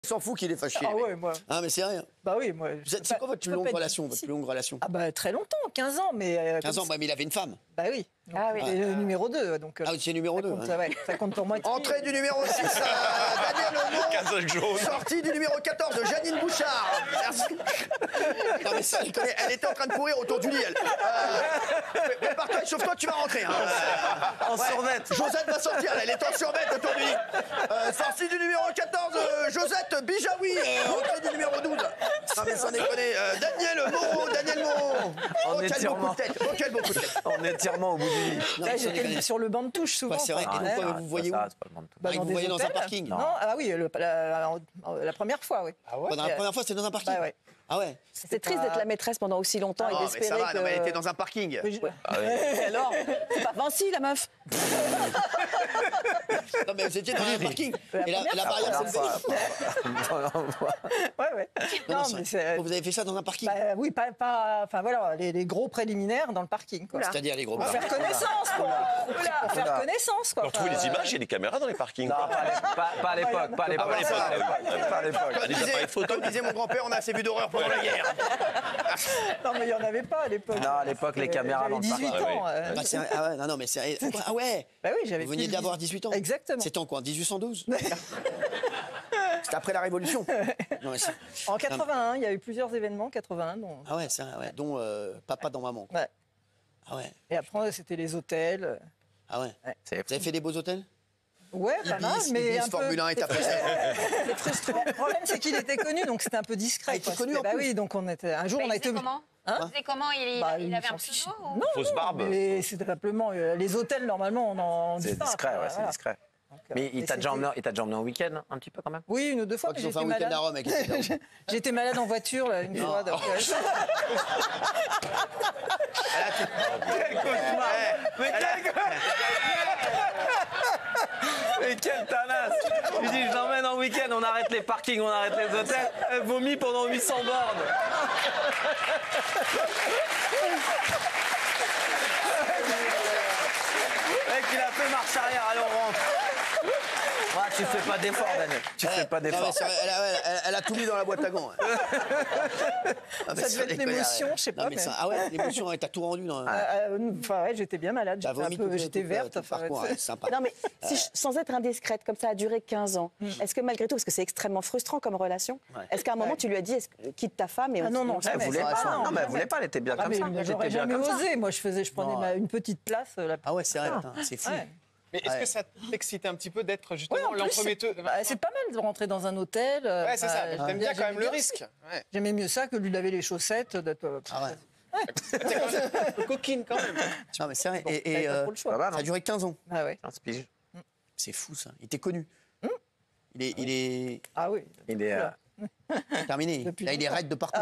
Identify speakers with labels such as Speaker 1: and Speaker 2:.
Speaker 1: s'en fout qu'il est fâché.
Speaker 2: Ah ouais, moi.
Speaker 1: Ah, mais c'est rien.
Speaker 2: Bah oui, moi.
Speaker 1: C'est quoi votre plus longue relation,
Speaker 2: Ah bah très longtemps, 15 ans, mais...
Speaker 1: 15 ans, bah, mais il avait une femme.
Speaker 2: Bah oui. Donc,
Speaker 3: Ah oui.
Speaker 2: c'est le numéro 2, donc...
Speaker 1: Ah oui, c'est numéro 2.
Speaker 2: Ça compte pour moi.
Speaker 1: Entrée du numéro 6, Daniel Aumont.
Speaker 4: Casaque jaune.
Speaker 1: Sortie du numéro 14, Janine Bouchard. Merci. Non mais ça, elle était en train de courir autour du lit, elle. Prépare-toi, chauffe-toi, tu vas rentrer. Hein.
Speaker 4: En survette.
Speaker 1: Josette va sortir, elle est en survette autour du lit. Sortie du numéro 14, Josette Bijaoui. Entrée du numéro 12. Non mais sans déconner. Daniel Moreau.
Speaker 4: En
Speaker 1: quel beau coup de tête. Oh, quel beau coup de tête.
Speaker 4: En étirement au bout du lit.
Speaker 1: Non,
Speaker 2: Là,
Speaker 1: sans déconner.
Speaker 2: j'étais sur le banc de touche, souvent.
Speaker 1: Ouais, c'est vrai. Et donc, quoi, vous voyez où
Speaker 2: Bah,
Speaker 1: vous
Speaker 2: des
Speaker 1: voyez dans un
Speaker 2: hôtels.
Speaker 1: parking.
Speaker 2: Non, ah oui, la première fois, oui.
Speaker 1: Ah ouais. La première fois, c'était dans un parking.
Speaker 2: Bah ouais.
Speaker 1: Ah ouais.
Speaker 3: C'est triste d'être la maîtresse pendant aussi longtemps et
Speaker 1: Non, mais ça
Speaker 3: d'espérer
Speaker 1: va,
Speaker 3: que...
Speaker 1: non, mais elle était dans un parking.
Speaker 3: Et alors, c'est pas Vinci, la meuf.
Speaker 1: Non, mais vous étiez dans un parking. Et la barrière, c'est
Speaker 2: Ouais. Non, mais c'est...
Speaker 1: Vous avez fait ça dans un parking.
Speaker 2: Bah, oui, enfin voilà, les gros préliminaires dans le parking, quoi.
Speaker 1: C'est-à-dire les gros.
Speaker 2: Pour faire connaissance, quoi. Pour faire connaissance, quoi.
Speaker 4: On retrouve les images, il y a des caméras dans les parkings. Non, pas à l'époque. Pas à l'époque. Pas à l'époque.
Speaker 1: Comme disait mon grand-père, on a assez vu d'horreur pendant la guerre.
Speaker 2: Non, mais il n'y en avait pas à l'époque.
Speaker 4: Non, à l'époque, les caméras dans le
Speaker 2: 18
Speaker 4: parking.
Speaker 2: ans.
Speaker 1: Ah ouais, non, mais c'est. Ah ouais.
Speaker 2: Bah oui, j'avais.
Speaker 1: Vous veniez d'avoir 18 ans.
Speaker 2: Exactement.
Speaker 1: C'était en quoi, en 1812. C'était après la Révolution. Non, mais
Speaker 2: en 81, il y a eu plusieurs événements, 81. Dont...
Speaker 1: Ah ouais, dont Papa dans Maman.
Speaker 2: Ouais.
Speaker 1: Ah ouais.
Speaker 2: Et après, c'était les hôtels.
Speaker 1: Ah ouais. Vous avez fait des beaux hôtels?
Speaker 2: Ouais, pas mal, mais un peu...
Speaker 1: Formule 1 est après.
Speaker 2: C'est frustrant. Le problème, c'est qu'il était connu, donc c'était un peu discret.
Speaker 1: Ah, il était connu en plus.
Speaker 2: Bah oui, donc on était... Un jour, on a été...
Speaker 5: Comment
Speaker 2: Hein
Speaker 5: C'est comment il avait un pseudo ou...
Speaker 2: Non,
Speaker 4: Fausse barbe.
Speaker 2: mais c'était simplement... les hôtels, normalement, on en dit
Speaker 4: C'est
Speaker 2: pas.
Speaker 4: discret, ouais, c'est
Speaker 2: Voilà.
Speaker 4: discret.
Speaker 2: Donc,
Speaker 4: Mais il t'a déjà emmené en week-end, un petit peu quand même?
Speaker 2: Oui, une ou deux fois,
Speaker 1: Ils
Speaker 2: mais
Speaker 1: ont fait
Speaker 2: j'étais
Speaker 1: un week-end
Speaker 2: malade.
Speaker 1: à Rome avec
Speaker 2: J'étais malade en voiture, là, une fois. Donc,
Speaker 4: Mais quelle tanasse! Il dit, je l'emmène en week-end, on arrête les parkings, on arrête les hôtels. Elle vomit pendant 800 bornes. Mec, il a fait marche arrière, allez, on rentre. Ah, tu fais pas d'effort, Daniel. Tu fais pas d'effort.
Speaker 1: Elle a tout mis dans la boîte à gants.
Speaker 2: ça devait être l'émotion, je sais pas. Mais...
Speaker 1: Ah ouais, l'émotion, t'as tout rendu.
Speaker 2: Enfin, ouais, j'étais bien malade, j'étais verte.
Speaker 1: Sympa.
Speaker 3: Non, mais sans être indiscrète, comme ça a duré 15 ans, est-ce que malgré tout, parce que c'est extrêmement frustrant comme relation, est-ce qu'à un moment tu lui as dit quitte ta femme et
Speaker 2: Ah non,
Speaker 4: Elle voulait pas. Non, mais elle voulait pas, elle était bien comme ça.
Speaker 2: J'aurais jamais osé. Moi, je prenais une petite place.
Speaker 1: Ah ouais, c'est vrai, c'est fou.
Speaker 6: Mais est-ce que ça t'excitait un petit peu d'être justement l'entremetteuse?
Speaker 2: C'est pas mal de rentrer dans un hôtel.
Speaker 6: Ouais, c'est ça. J'aime bien quand même le risque. Ouais.
Speaker 2: J'aimais mieux ça que lui laver les chaussettes.
Speaker 1: Ah ouais.
Speaker 6: T'es quand même un peu coquine quand même.
Speaker 1: Non, mais c'est vrai.
Speaker 2: Bon,
Speaker 1: Et
Speaker 2: pas trop le choix.
Speaker 1: ça a duré 15 ans.
Speaker 2: Ah ouais.
Speaker 1: C'est fou, ça. Il était connu. Il est
Speaker 2: Ah oui.
Speaker 4: Il est...
Speaker 1: terminé.
Speaker 2: Depuis
Speaker 1: Là, il est
Speaker 2: longtemps.
Speaker 1: raide de partout.